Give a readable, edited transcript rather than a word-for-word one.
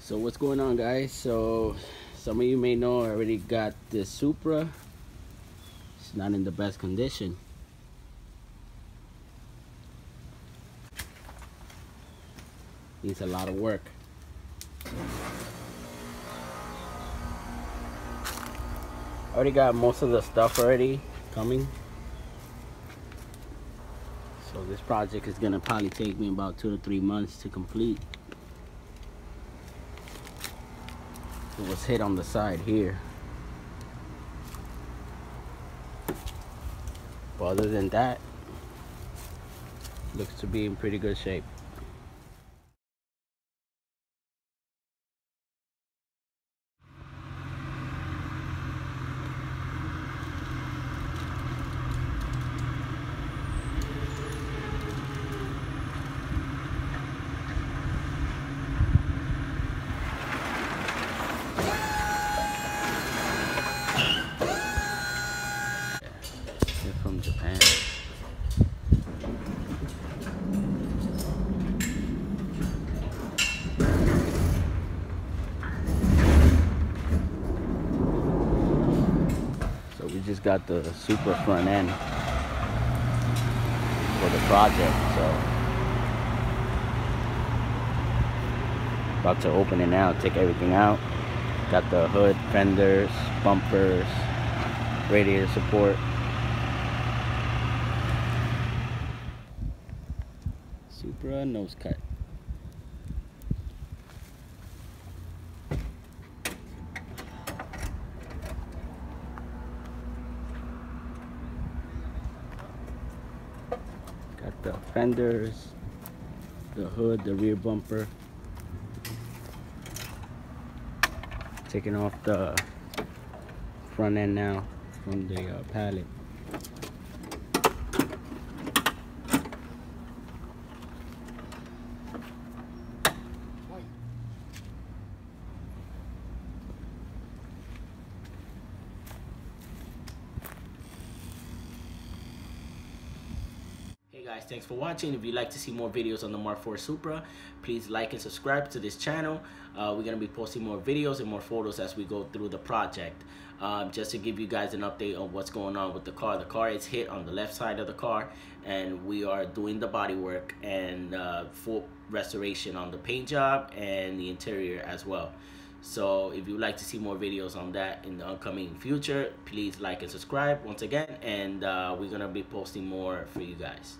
So what's going on, guys? So some of you may know I already got this Supra. It's not in the best condition. Needs a lot of work. Already got most of the stuff already coming. So this project is gonna probably take me about 2 to 3 months to complete. It was hit on the side here. But other than that, looks to be in pretty good shape. From Japan. So we just got the Supra front end for the project, so about to open it now, take everything out. Got the hood, fenders, bumpers, radiator support. Supra nose cut. Got the fenders, the hood, the rear bumper. Taking off the front end now from the pallet. Hey guys, thanks for watching. If you'd like to see more videos on the Mark IV Supra, please like and subscribe to this channel. We're going to be posting more videos and more photos as we go through the project. Just to give you guys an update on what's going on with the car. The car is hit on the left side of the car, and we are doing the body work and full restoration on the paint job and the interior as well. So if you'd like to see more videos on that in the upcoming future, please like and subscribe once again, and we're going to be posting more for you guys.